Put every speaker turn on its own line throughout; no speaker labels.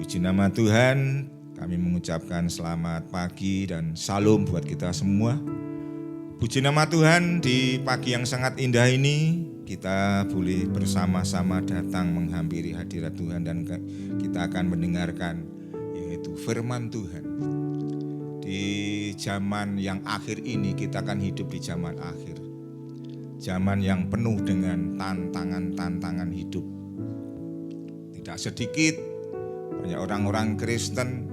Puji nama Tuhan, kami mengucapkan selamat pagi dan salam buat kita semua. Puji nama Tuhan, di pagi yang sangat indah ini kita boleh bersama-sama datang menghampiri hadirat Tuhan dan kita akan mendengarkan yaitu firman Tuhan. Di zaman yang akhir ini kita akan hidup di zaman akhir. Zaman yang penuh dengan tantangan-tantangan hidup. Tidak sedikit banyak orang-orang Kristen,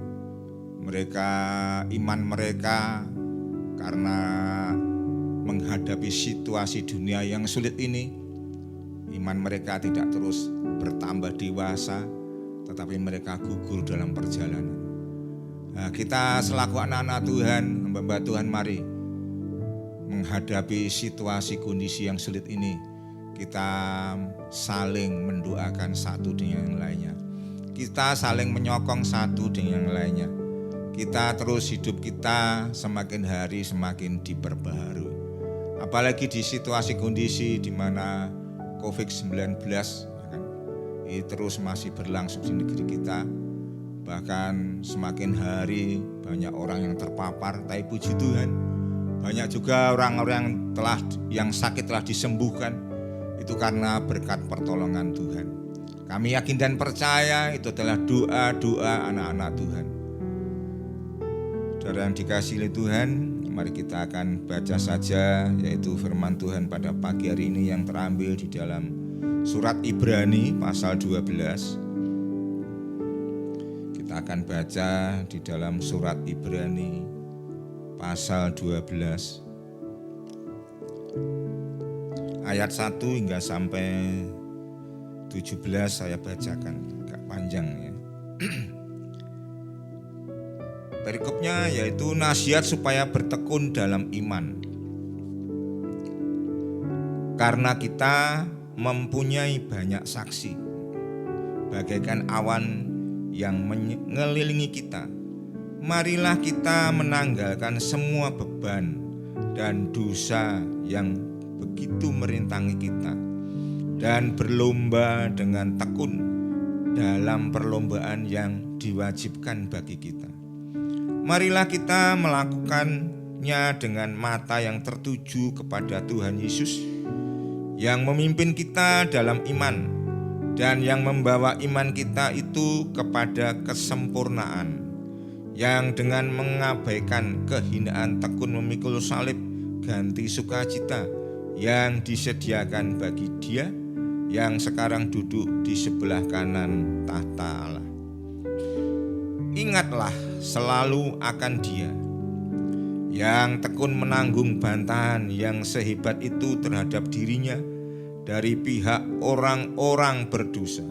iman mereka karena menghadapi situasi dunia yang sulit ini, iman mereka tidak terus bertambah dewasa, tetapi mereka gugur dalam perjalanan. Nah, kita selaku anak-anak Tuhan, hamba Tuhan, mari menghadapi situasi kondisi yang sulit ini, kita saling mendoakan satu dengan yang lainnya. Kita saling menyokong satu dengan yang lainnya. Kita terus hidup kita semakin hari semakin diperbaharui. Apalagi di situasi kondisi di mana COVID-19 ini terus masih berlangsung di negeri kita. Bahkan semakin hari banyak orang yang terpapar, tapi puji Tuhan banyak juga orang-orang yang sakit telah disembuhkan. Itu karena berkat pertolongan Tuhan. Kami yakin dan percaya itu adalah doa-doa anak-anak Tuhan. Saudara yang dikasihi Tuhan, mari kita akan baca saja yaitu firman Tuhan pada pagi hari ini yang terambil di dalam surat Ibrani pasal 12. Kita akan baca di dalam surat Ibrani pasal 12 ayat 1 hingga sampai 17 saya bacakan, agak panjang ya. Perikopnya yaitu nasihat supaya bertekun dalam iman. Karena kita mempunyai banyak saksi, bagaikan awan yang mengelilingi kita, marilah kita menanggalkan semua beban dan dosa yang begitu merintangi kita, dan berlomba dengan tekun dalam perlombaan yang diwajibkan bagi kita. Marilah kita melakukannya dengan mata yang tertuju kepada Tuhan Yesus, yang memimpin kita dalam iman dan yang membawa iman kita itu kepada kesempurnaan, yang dengan mengabaikan kehinaan tekun memikul salib ganti sukacita yang disediakan bagi Dia yang sekarang duduk di sebelah kanan tahta Allah. Ingatlah selalu akan Dia yang tekun menanggung bantahan yang sehebat itu terhadap dirinya dari pihak orang-orang berdosa,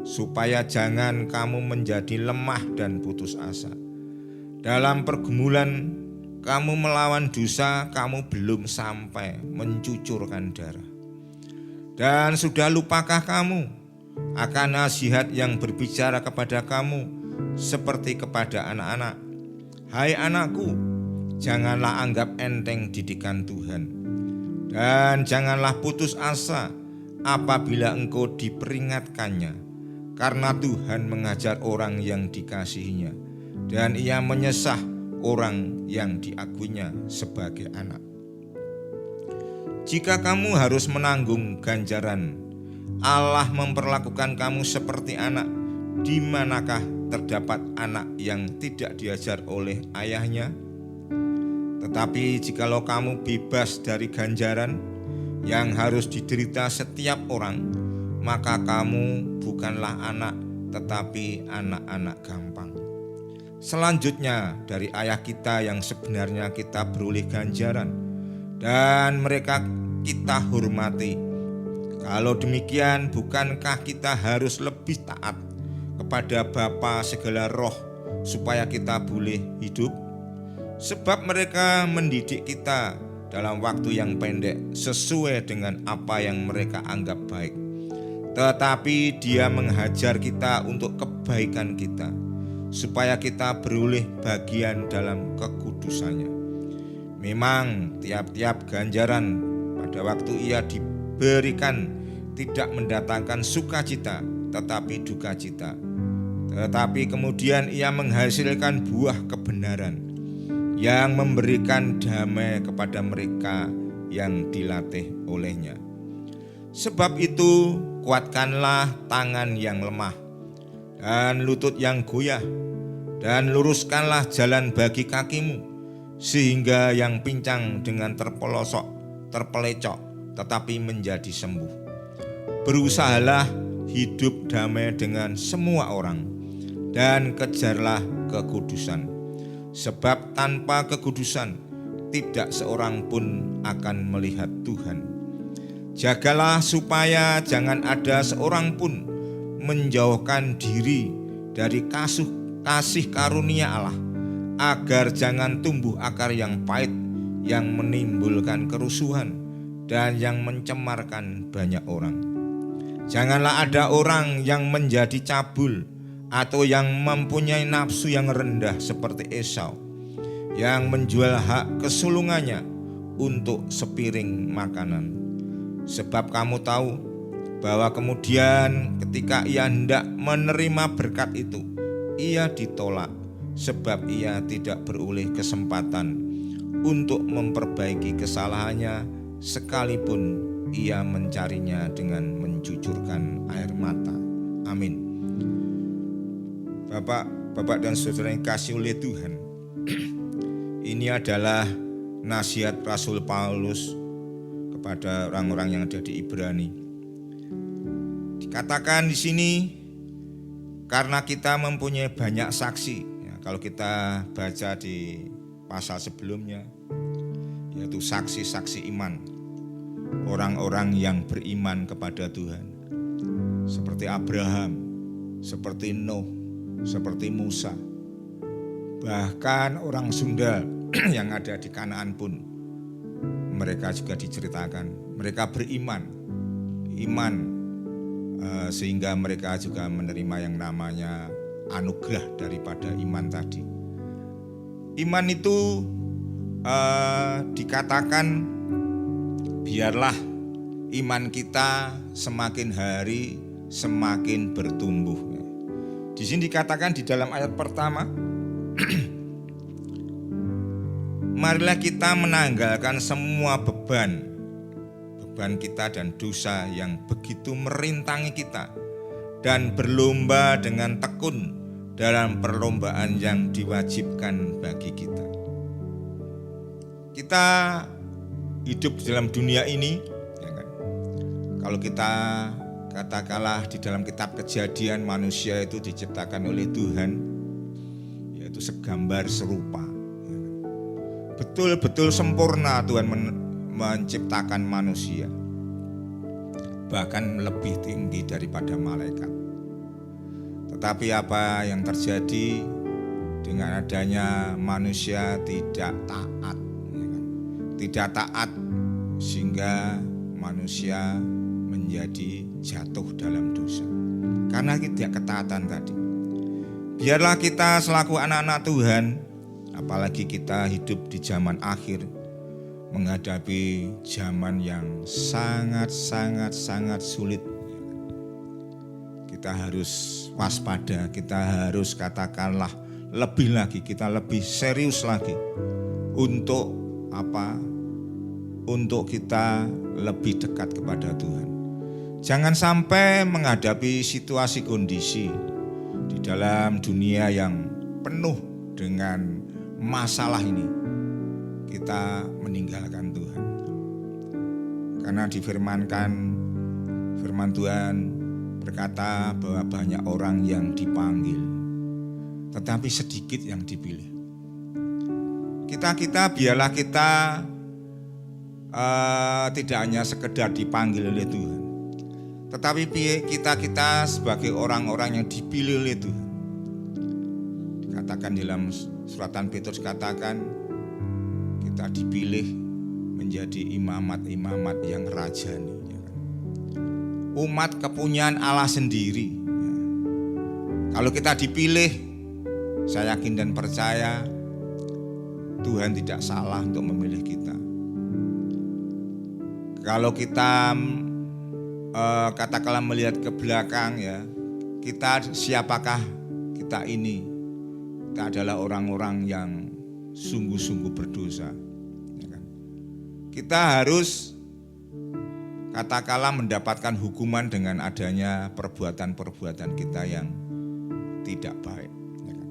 supaya jangan kamu menjadi lemah dan putus asa. Dalam pergumulan kamu melawan dosa, kamu belum sampai mencucurkan darah. Dan sudah lupakah kamu akan nasihat yang berbicara kepada kamu seperti kepada anak-anak? Hai anakku, janganlah anggap enteng didikan Tuhan, dan janganlah putus asa apabila engkau diperingatkannya, karena Tuhan mengajar orang yang dikasihinya, dan Ia menyesah orang yang diakuinya sebagai anak. Jika kamu harus menanggung ganjaran, Allah memperlakukan kamu seperti anak. Di manakah terdapat anak yang tidak diajar oleh ayahnya? Tetapi jikalau kamu bebas dari ganjaran yang harus diderita setiap orang, maka kamu bukanlah anak, tetapi anak-anak gampang. Selanjutnya dari ayah kita yang sebenarnya kita beroleh ganjaran, dan mereka kita hormati. Kalau demikian, bukankah kita harus lebih taat kepada Bapa segala roh supaya kita boleh hidup? Sebab mereka mendidik kita dalam waktu yang pendek sesuai dengan apa yang mereka anggap baik. Tetapi Dia menghajar kita untuk kebaikan kita, supaya kita beroleh bagian dalam kekudusannya. Memang tiap-tiap ganjaran pada waktu ia diberikan tidak mendatangkan sukacita, tetapi duka cita. tetapi kemudian ia menghasilkan buah kebenaran yang memberikan damai kepada mereka yang dilatih olehnya. Sebab itu kuatkanlah tangan yang lemah dan lutut yang goyah, dan luruskanlah jalan bagi kakimu, sehingga yang pincang dengan terpelecok tetapi menjadi sembuh. Berusahalah hidup damai dengan semua orang, dan kejarlah kekudusan, sebab tanpa kekudusan tidak seorang pun akan melihat Tuhan. Jagalah supaya jangan ada seorang pun menjauhkan diri dari kasih karunia Allah, agar jangan tumbuh akar yang pahit yang menimbulkan kerusuhan dan yang mencemarkan banyak orang. Janganlah ada orang yang menjadi cabul atau yang mempunyai nafsu yang rendah seperti Esau, yang menjual hak kesulungannya untuk sepiring makanan. Sebab kamu tahu bahwa kemudian ketika ia hendak menerima berkat itu, ia ditolak, sebab ia tidak beroleh kesempatan untuk memperbaiki kesalahannya, sekalipun ia mencarinya dengan mencucurkan air mata. Amin. Bapak dan saudara yang kasih oleh Tuhan, ini adalah nasihat Rasul Paulus kepada orang-orang yang ada di Ibrani. Dikatakan di sini, karena kita mempunyai banyak saksi. Ya, kalau kita baca di pasal sebelumnya, yaitu saksi-saksi iman, orang-orang yang beriman kepada Tuhan, seperti Abraham, seperti Nuh, seperti Musa, bahkan orang Sunda yang ada di Kanaan pun mereka juga diceritakan mereka beriman, sehingga mereka juga menerima yang namanya anugerah daripada iman tadi. Iman itu dikatakan biarlah iman kita semakin hari semakin bertumbuh. Di sini dikatakan di dalam ayat pertama, marilah kita menanggalkan semua beban kita dan dosa yang begitu merintangi kita, dan berlomba dengan tekun dalam perlombaan yang diwajibkan bagi kita. Kita hidup di dalam dunia ini, ya kan? Kalau kita katakanlah di dalam kitab Kejadian, manusia itu diciptakan oleh Tuhan, yaitu segambar serupa. Betul-betul sempurna Tuhan menciptakan manusia, bahkan lebih tinggi daripada malaikat. Tetapi apa yang terjadi dengan adanya manusia tidak taat, ya kan? Tidak taat sehingga manusia menjadi jatuh dalam dosa karena tidak ketaatan tadi. Biarlah kita selaku anak-anak Tuhan, apalagi kita hidup di zaman akhir, menghadapi zaman yang sangat sulit. Kita harus waspada, kita harus katakanlah lebih lagi, kita lebih serius lagi untuk apa? Untuk kita lebih dekat kepada Tuhan. Jangan sampai menghadapi situasi kondisi di dalam dunia yang penuh dengan masalah ini, kita meninggalkan Tuhan. Karena difirmankan, firman Tuhan berkata bahwa banyak orang yang dipanggil, tetapi sedikit yang dipilih. Kita biarlah kita tidak hanya sekedar dipanggil oleh Tuhan, tetapi kita sebagai orang-orang yang dipilih oleh Tuhan. Dikatakan dalam suratan Petrus, katakan kita dipilih menjadi imamat-imamat yang rajani, umat kepunyaan Allah sendiri. Kalau kita dipilih, saya yakin dan percaya Tuhan tidak salah untuk memilih kita. Kalau kita katakanlah melihat ke belakang, ya, kita siapakah kita ini, kita adalah orang-orang yang sungguh-sungguh berdosa. Ya kan? Kita harus katakanlah mendapatkan hukuman dengan adanya perbuatan-perbuatan kita yang tidak baik. Ya kan?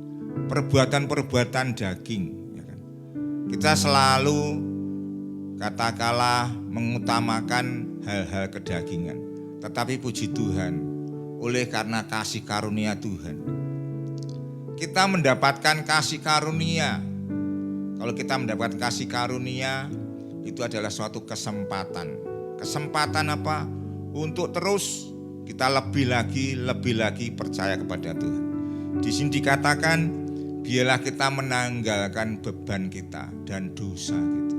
Perbuatan-perbuatan daging. Ya kan? Kita selalu katakanlah mengutamakan hal-hal kedagingan. Tetapi puji Tuhan, oleh karena kasih karunia Tuhan, kita mendapatkan kasih karunia. Kalau kita mendapatkan kasih karunia, itu adalah suatu kesempatan. Kesempatan apa? Untuk terus kita lebih lagi percaya kepada Tuhan. Di sini dikatakan, biarlah kita menanggalkan beban kita dan dosa kita.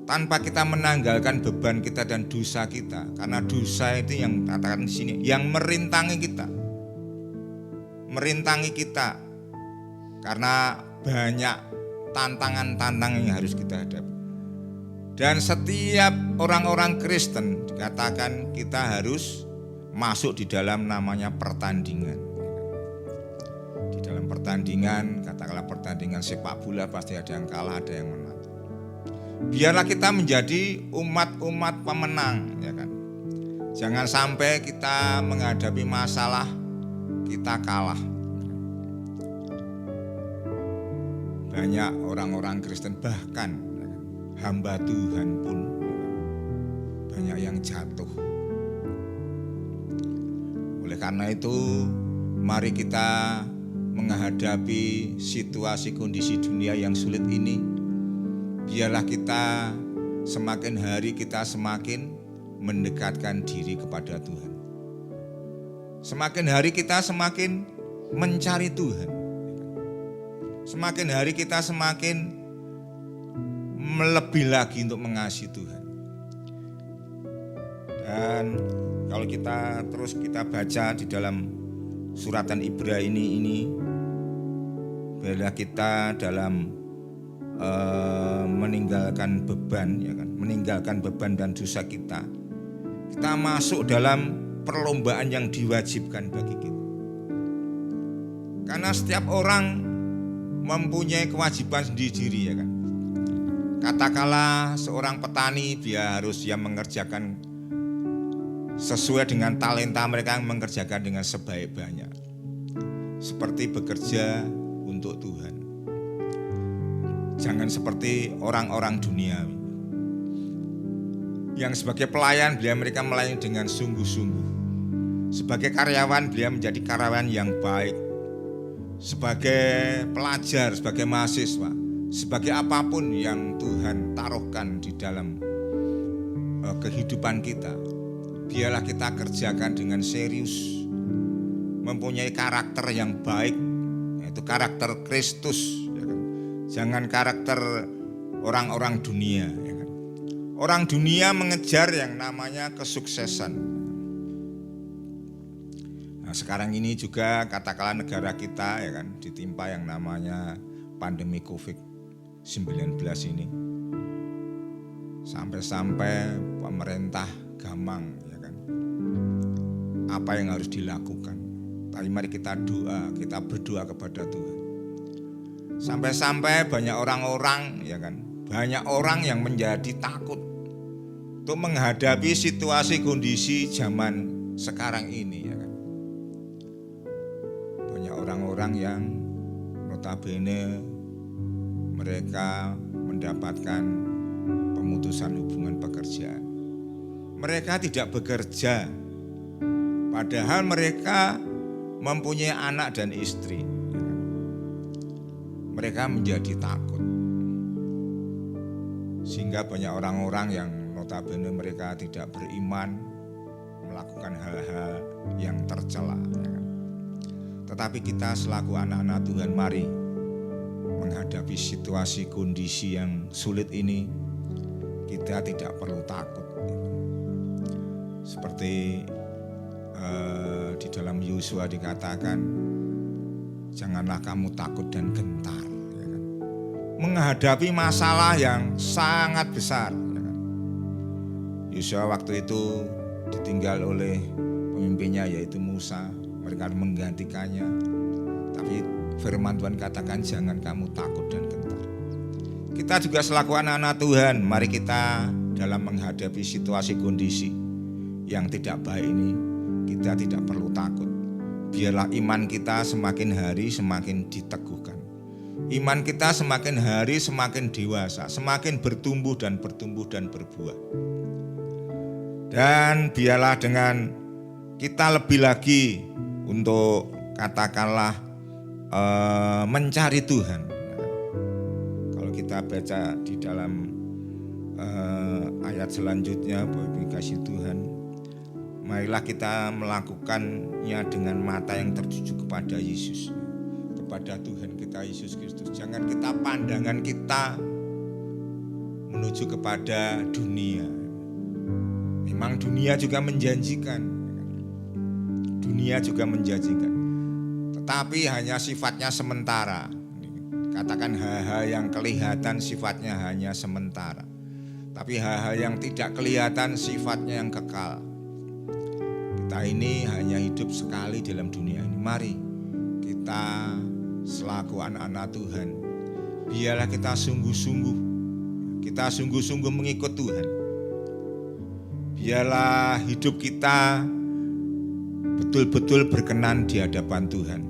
Tanpa kita menanggalkan beban kita dan dosa kita, karena dosa itu yang katakan di sini, yang merintangi kita, karena banyak tantangan-tantangan yang harus kita hadapi. Dan setiap orang-orang Kristen dikatakan kita harus masuk di dalam namanya pertandingan. Di dalam pertandingan, katakanlah pertandingan sepak bola, pasti ada yang kalah, ada yang menang. Biarlah kita menjadi umat-umat pemenang, ya kan. Jangan sampai kita menghadapi masalah kita kalah. Banyak orang-orang Kristen, bahkan hamba Tuhan pun banyak yang jatuh. Oleh karena itu, mari kita menghadapi situasi kondisi dunia yang sulit ini. Biarlah kita semakin hari kita semakin mendekatkan diri kepada Tuhan. Semakin hari kita semakin mencari Tuhan. Semakin hari kita semakin melebih lagi untuk mengasihi Tuhan. Dan kalau kita terus kita baca di dalam suratan Ibrani ini, biarlah kita dalam meninggalkan beban, ya kan, meninggalkan beban dan dosa kita. Kita masuk dalam perlombaan yang diwajibkan bagi kita. Karena setiap orang mempunyai kewajiban sendiri-sendiri, ya kan. Katakanlah seorang petani, dia harus mengerjakan sesuai dengan talenta mereka, yang mengerjakan dengan sebaik-baiknya. Seperti bekerja untuk Tuhan. Jangan seperti orang-orang duniawi yang sebagai pelayan mereka melayani dengan sungguh-sungguh. Sebagai karyawan menjadi karyawan yang baik. Sebagai pelajar, sebagai mahasiswa, sebagai apapun yang Tuhan taruhkan di dalam kehidupan kita, biarlah kita kerjakan dengan serius, mempunyai karakter yang baik, yaitu karakter Kristus. Jangan karakter orang-orang dunia, ya kan? Orang dunia mengejar yang namanya kesuksesan. Nah, sekarang ini juga katakanlah negara kita, ya kan, ditimpa yang namanya pandemi COVID-19 ini. Sampai-sampai pemerintah gamang, ya kan. Apa yang harus dilakukan? Tapi mari kita doa, kita berdoa kepada Tuhan. Sampai-sampai banyak orang-orang, ya kan, banyak orang yang menjadi takut untuk menghadapi situasi kondisi zaman sekarang ini, ya kan. Banyak orang-orang yang notabene mereka mendapatkan pemutusan hubungan pekerjaan. Mereka tidak bekerja, padahal mereka mempunyai anak dan istri. Mereka menjadi takut, sehingga banyak orang-orang yang notabene mereka tidak beriman melakukan hal-hal yang tercela, ya kan? Tetapi kita selaku anak-anak Tuhan, mari menghadapi situasi kondisi yang sulit ini, kita tidak perlu takut, ya kan? Seperti di dalam Yosua dikatakan, janganlah kamu takut dan gentar, ya kan? Menghadapi masalah yang sangat besar, ya kan? Yosua waktu itu ditinggal oleh pemimpinnya yaitu Musa, mereka menggantikannya. Tapi firman Tuhan katakan jangan kamu takut dan gentar. Kita juga selaku anak-anak Tuhan, mari kita dalam menghadapi situasi kondisi yang tidak baik ini, kita tidak perlu takut. Biarlah iman kita semakin hari semakin diteguhkan. Iman kita semakin hari semakin dewasa, semakin bertumbuh dan berbuah. Dan biarlah dengan kita lebih lagi untuk katakanlah mencari Tuhan. Kalau kita baca di dalam ayat selanjutnya, Bapak kasih Tuhan, marilah kita melakukannya dengan mata yang tertuju kepada Yesus, kepada Tuhan kita Yesus Kristus. Jangan kita pandangan kita menuju kepada dunia. Memang dunia juga menjanjikan, tetapi hanya sifatnya sementara. Katakan hal-hal yang kelihatan sifatnya hanya sementara, tapi hal-hal yang tidak kelihatan sifatnya yang kekal. Kita ini hanya hidup sekali dalam dunia ini. Mari kita selaku anak-anak Tuhan, biarlah kita sungguh-sungguh mengikut Tuhan. Biarlah hidup kita betul-betul berkenan di hadapan Tuhan.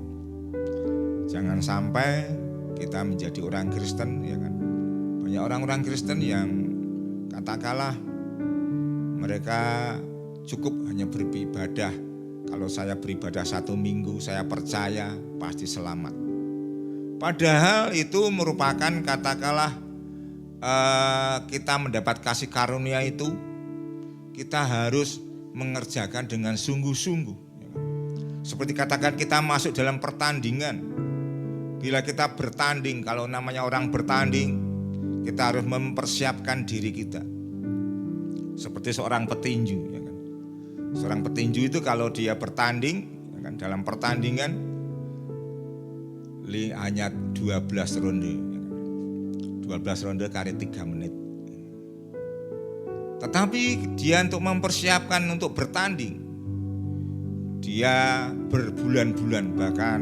Jangan sampai kita menjadi orang Kristen, ya kan? Banyak orang-orang Kristen yang katakanlah mereka cukup hanya beribadah. Kalau saya beribadah 1 minggu, saya percaya pasti selamat. Padahal itu merupakan katakanlah kita mendapat kasih karunia itu, kita harus mengerjakan dengan sungguh-sungguh. Seperti katakan kita masuk dalam pertandingan. Bila kita bertanding, kalau namanya orang bertanding, kita harus mempersiapkan diri kita. Seperti seorang petinju, ya kan? Seorang petinju itu kalau dia bertanding, ya kan, dalam pertandingan hanya 12 ronde, ya kan? 12 ronde kali 3 menit. Tetapi dia untuk mempersiapkan untuk bertanding, dia berbulan-bulan, bahkan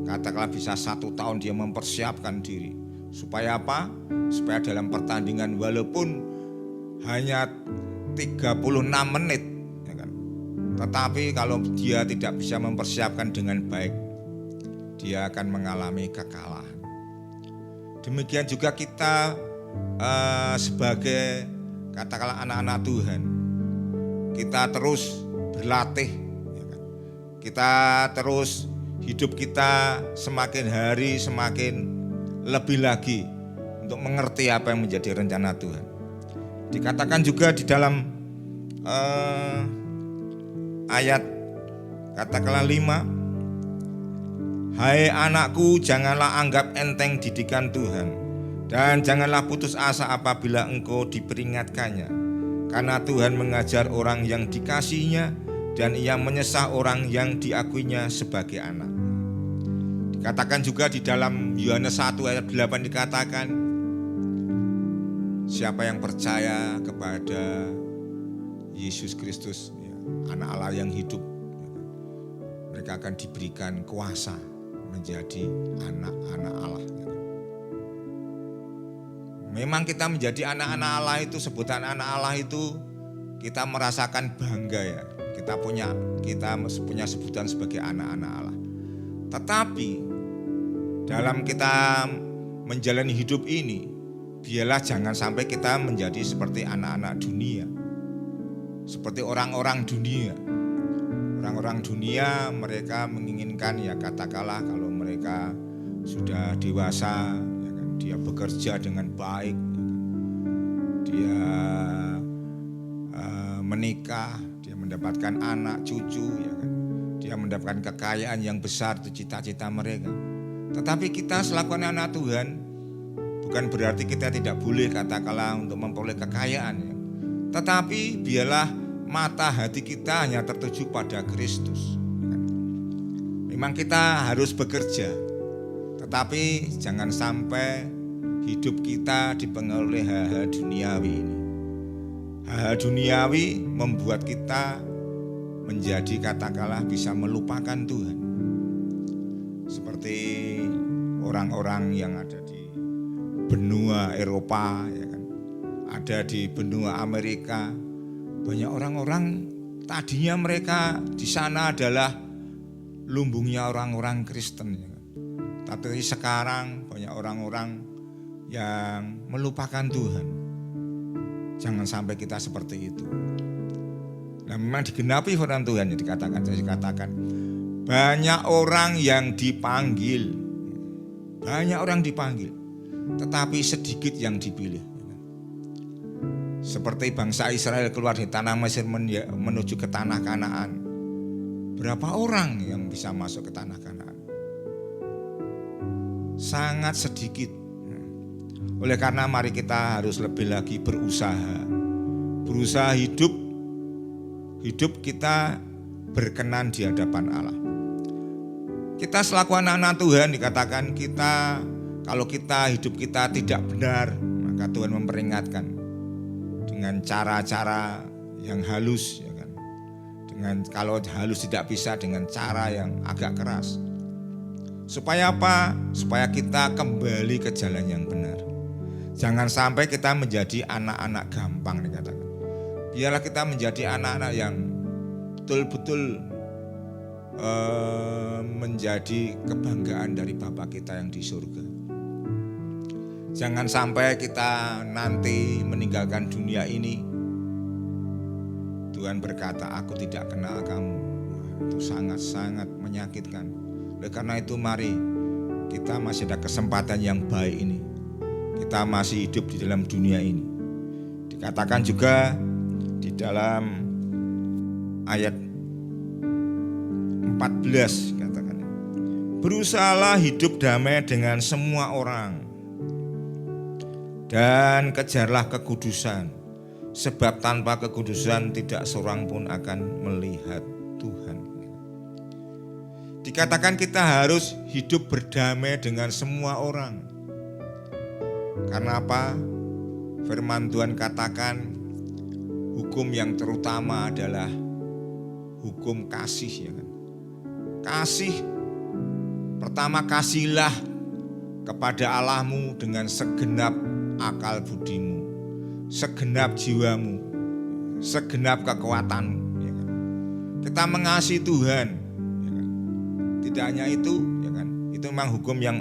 katakanlah bisa 1 tahun dia mempersiapkan diri. Supaya apa? Supaya dalam pertandingan walaupun hanya 36 menit, ya kan? Tetapi kalau dia tidak bisa mempersiapkan dengan baik, dia akan mengalami kekalahan. Demikian juga kita sebagai katakanlah anak-anak Tuhan, kita terus berlatih, ya kan? Kita terus hidup kita semakin hari semakin lebih lagi untuk mengerti apa yang menjadi rencana Tuhan. Dikatakan juga di dalam ayat katakanlah 5, hai anakku, janganlah anggap enteng didikan Tuhan, dan janganlah putus asa apabila engkau diperingatkannya, karena Tuhan mengajar orang yang dikasihinya, dan ia menyesah orang yang diakuinya sebagai anak. Dikatakan juga di dalam Yohanes 1 ayat 8 dikatakan, siapa yang percaya kepada Yesus Kristus, ya, anak Allah yang hidup, ya, mereka akan diberikan kuasa menjadi anak-anak Allah. Ya. Memang kita menjadi anak-anak Allah itu, sebutan anak Allah itu kita merasakan bangga, ya. Kita punya sebutan sebagai anak-anak Allah. Tetapi dalam kita menjalani hidup ini, biarlah jangan sampai kita menjadi seperti anak-anak dunia, seperti orang-orang dunia. Orang-orang dunia mereka menginginkan, ya katakanlah kalau mereka sudah dewasa, ya kan, dia bekerja dengan baik, ya kan, dia menikah, dia mendapatkan anak cucu, ya kan, dia mendapatkan kekayaan yang besar, itu cita-cita mereka. Tetapi kita selaku anak-anak Tuhan, bukan berarti kita tidak boleh katakanlah untuk memperoleh kekayaan, ya. Tetapi biarlah mata hati kita hanya tertuju pada Kristus. Memang kita harus bekerja, tetapi jangan sampai hidup kita dipengaruhi hal-hal duniawi ini. Hal-hal duniawi membuat kita menjadi katakanlah bisa melupakan Tuhan. Seperti orang-orang yang ada di benua Eropa, ya kan, ada di benua Amerika, banyak orang-orang tadinya mereka di sana adalah lumbungnya orang-orang Kristen, ya kan. Tapi sekarang banyak orang-orang yang melupakan Tuhan. Jangan sampai kita seperti itu. Nah, memang digenapi firman Tuhan yang dikatakan banyak orang yang dipanggil, tetapi sedikit yang dipilih. Seperti bangsa Israel keluar di tanah Mesir menuju ke tanah Kanaan. Berapa orang yang bisa masuk ke tanah Kanaan? Sangat sedikit. Oleh karena mari kita harus lebih lagi berusaha hidup kita berkenan di hadapan Allah. Kita selaku anak-anak Tuhan dikatakan kalau hidup kita tidak benar, maka Tuhan memperingatkan dengan cara-cara yang halus, ya kan? Dengan kalau halus tidak bisa dengan cara yang agak keras. Supaya apa? Supaya kita kembali ke jalan yang benar. Jangan sampai kita menjadi anak-anak gampang dikatakan. Biarlah kita menjadi anak-anak yang betul-betul menjadi kebanggaan dari Bapa kita yang di surga. Jangan sampai kita nanti meninggalkan dunia ini, Tuhan berkata, aku tidak kenal kamu. Itu sangat-sangat menyakitkan. Oleh karena itu mari kita masih ada kesempatan yang baik ini. Kita masih hidup di dalam dunia ini. Dikatakan juga di dalam ayat 14 katakan, berusahalah hidup damai dengan semua orang dan kejarlah kekudusan, sebab tanpa kekudusan tidak seorang pun akan melihat Tuhan. Dikatakan kita harus hidup berdamai dengan semua orang. Karena apa? Firman Tuhan katakan hukum yang terutama adalah hukum kasih, ya kan? Kasih, pertama kasihlah kepada Allahmu dengan segenap akal budimu, segenap jiwamu, segenap kekuatanmu, ya kan? Kita mengasihi Tuhan, ya kan? Tidak hanya itu, ya kan? Itu memang hukum yang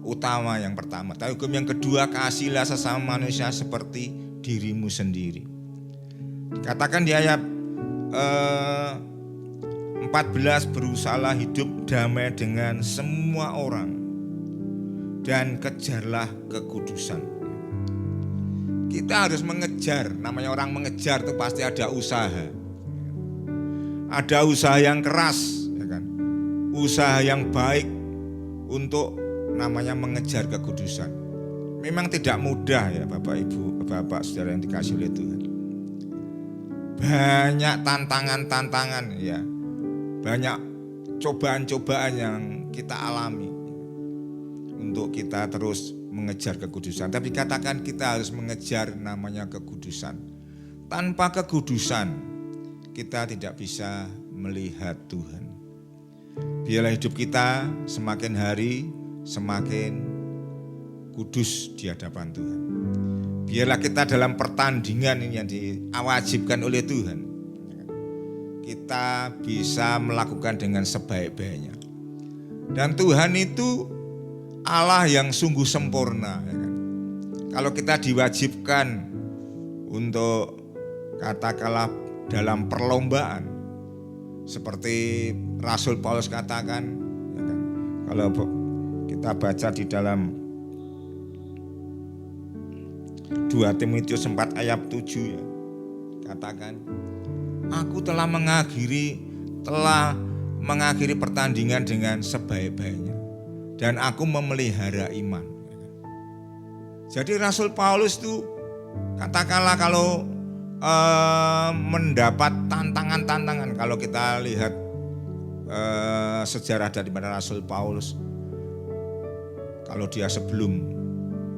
utama yang pertama. Tapi hukum yang kedua, kasihlah sesama manusia seperti dirimu sendiri. Dikatakan di ayat 14, berusahalah hidup damai dengan semua orang dan kejarlah kekudusan. Kita harus mengejar, namanya orang mengejar itu pasti ada usaha. Ada usaha yang keras, ya kan? Usaha yang baik untuk namanya mengejar kekudusan. Memang tidak mudah ya Bapak Ibu, Bapak Saudara yang dikasihi oleh Tuhan. Banyak tantangan-tantangan ya. Banyak cobaan-cobaan yang kita alami untuk kita terus mengejar kekudusan. Tapi katakan kita harus mengejar namanya kekudusan. Tanpa kekudusan kita tidak bisa melihat Tuhan. Biarlah hidup kita semakin hari semakin kudus di hadapan Tuhan. Biarlah kita dalam pertandingan ini yang diwajibkan oleh Tuhan, kita bisa melakukan dengan sebaik-baiknya. Dan Tuhan itu Allah yang sungguh sempurna, ya kan? Kalau kita diwajibkan untuk katakanlah dalam perlombaan, seperti Rasul Paulus katakan, ya kan? Kalau kita baca di dalam 2 Timotius 4 ayat 7 ya, katakan, aku telah mengakhiri pertandingan dengan sebaik-baiknya dan aku memelihara iman. Jadi Rasul Paulus itu katakanlah kalau mendapat tantangan-tantangan, kalau kita lihat sejarah daripada Rasul Paulus, kalau dia sebelum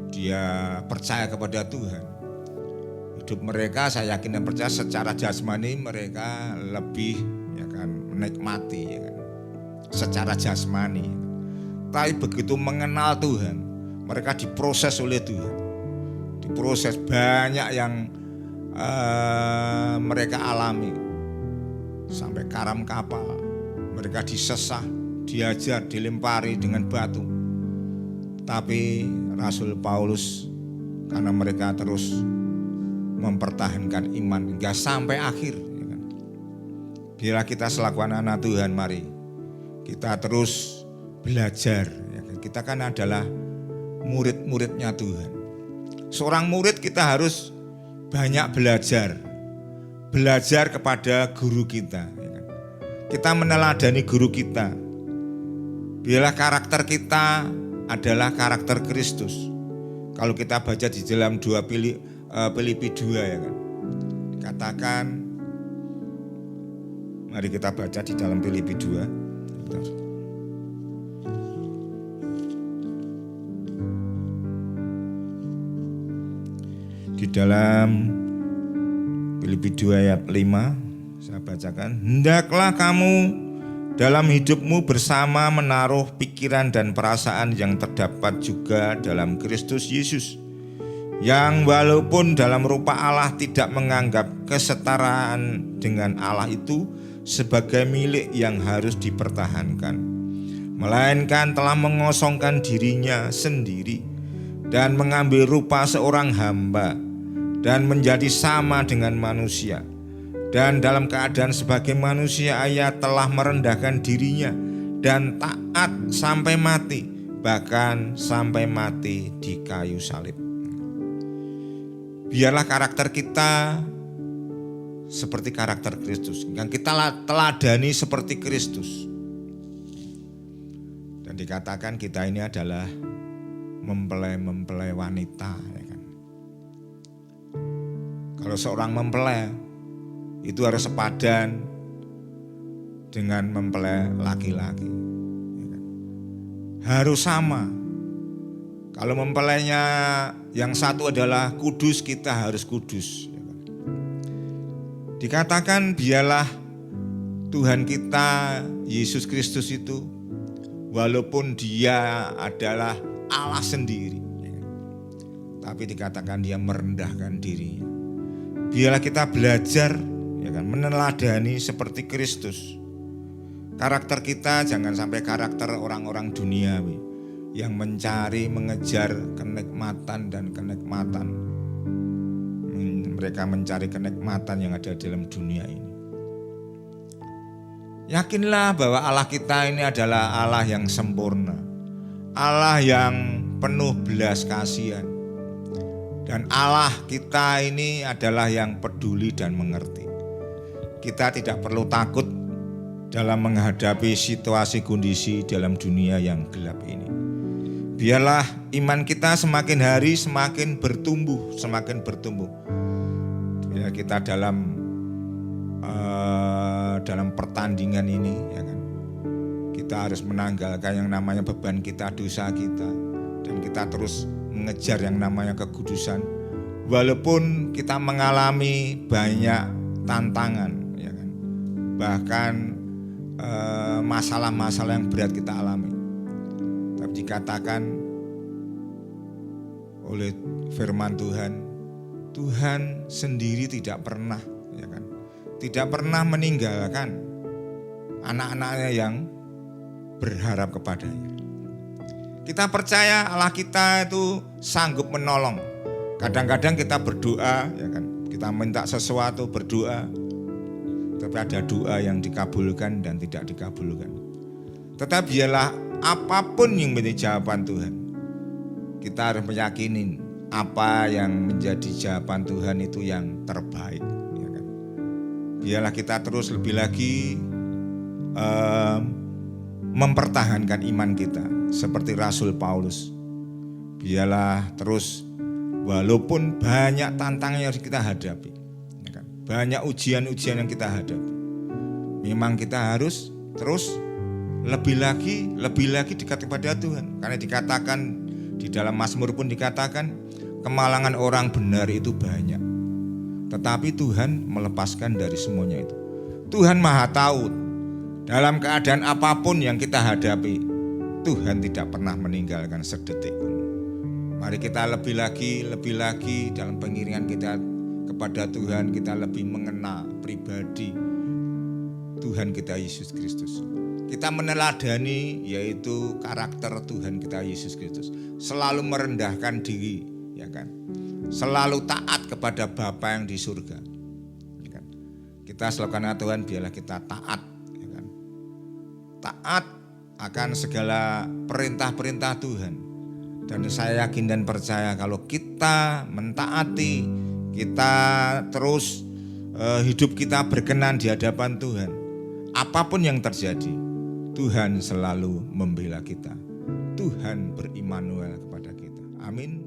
dia percaya kepada Tuhan, hidup mereka saya yakin dan percaya secara jasmani mereka lebih ya kan, menikmati, ya kan, secara jasmani. Tapi begitu mengenal Tuhan, mereka diproses oleh Tuhan. Diproses banyak yang mereka alami, sampai karam kapal, mereka disesah, diajar, dilempari dengan batu. Tapi Rasul Paulus, karena mereka terus mempertahankan iman hingga sampai akhir, ya kan? Bila kita selaku anak-anak Tuhan, mari kita terus belajar, ya kan? Kita kan adalah murid-muridnya Tuhan. Seorang murid kita harus banyak belajar kepada guru kita, ya kan? Kita meneladani guru kita. Biarlah karakter kita adalah karakter Kristus. Kalau kita baca di dalam 2 Filipi 2, ya kan, dikatakan, mari kita baca di dalam Filipi 2. Di dalam Filipi 2 ayat 5 saya bacakan, hendaklah kamu dalam hidupmu bersama menaruh pikiran dan perasaan yang terdapat juga dalam Kristus Yesus, yang walaupun dalam rupa Allah tidak menganggap kesetaraan dengan Allah itu sebagai milik yang harus dipertahankan, melainkan telah mengosongkan dirinya sendiri dan mengambil rupa seorang hamba dan menjadi sama dengan manusia. Dan dalam keadaan sebagai manusia ia telah merendahkan dirinya dan taat sampai mati, bahkan sampai mati di kayu salib. Biarlah karakter kita seperti karakter Kristus, yang kita teladani seperti Kristus. Dan dikatakan kita ini adalah mempelai wanita, ya kan? Kalau seorang mempelai itu harus sepadan dengan mempelai laki-laki, ya kan? Harus sama. Kalau mempelainya yang satu adalah kudus, kita harus kudus, ya kan? Dikatakan biarlah Tuhan kita Yesus Kristus itu, walaupun dia adalah Allah sendiri, ya kan, tapi dikatakan dia merendahkan dirinya. Biarlah kita belajar, ya kan, meneladani seperti Kristus. Karakter kita jangan sampai karakter orang-orang duniawi yang mencari, mengejar kenikmatan dan kenikmatan. Mereka mencari kenikmatan yang ada dalam dunia ini. Yakinlah bahwa Allah kita ini adalah Allah yang sempurna, Allah yang penuh belas kasihan. Dan Allah kita ini adalah yang peduli dan mengerti. Kita tidak perlu takut dalam menghadapi situasi kondisi dalam dunia yang gelap ini. Biarlah iman kita semakin hari semakin bertumbuh, semakin bertumbuh. Biar kita dalam pertandingan ini, ya kan, kita harus menanggalkan yang namanya beban kita, dosa kita, dan kita terus mengejar yang namanya kekudusan. Walaupun kita mengalami banyak tantangan, ya kan, bahkan masalah-masalah yang berat kita alami, tapi dikatakan oleh firman Tuhan, Tuhan sendiri tidak pernah, ya kan, tidak pernah meninggalkan anak-anaknya yang berharap kepadanya. Kita percaya Allah kita itu sanggup menolong. Kadang-kadang kita berdoa, ya kan, kita minta sesuatu, berdoa, tapi ada doa yang dikabulkan dan tidak dikabulkan. Tetapi biarlah apapun yang menjadi jawaban Tuhan, kita harus meyakini apa yang menjadi jawaban Tuhan itu yang terbaik, ya kan. Biarlah kita terus lebih lagi mempertahankan iman kita seperti Rasul Paulus. Biarlah terus, walaupun banyak tantangan yang kita hadapi, ya kan, banyak ujian-ujian yang kita hadapi, memang kita harus terus lebih lagi dekat kepada Tuhan. Karena dikatakan di dalam Mazmur pun dikatakan kemalangan orang benar itu banyak, tetapi Tuhan melepaskan dari semuanya itu. Tuhan Maha Tahu. Dalam keadaan apapun yang kita hadapi, Tuhan tidak pernah meninggalkan sedetik pun. Mari kita lebih lagi dalam pengiringan kita kepada Tuhan, kita lebih mengenal pribadi Tuhan kita Yesus Kristus. Kita meneladani yaitu karakter Tuhan kita Yesus Kristus. Selalu merendahkan diri, ya kan? Selalu taat kepada Bapa yang di surga. Ya kan? Kita selalu karena Tuhan, biarlah kita taat, ya kan? Taat akan segala perintah-perintah Tuhan. Dan saya yakin dan percaya kalau kita mentaati, kita terus hidup kita berkenan di hadapan Tuhan, apapun yang terjadi, Tuhan selalu membela kita. Tuhan beri-Immanuel kepada kita. Amin.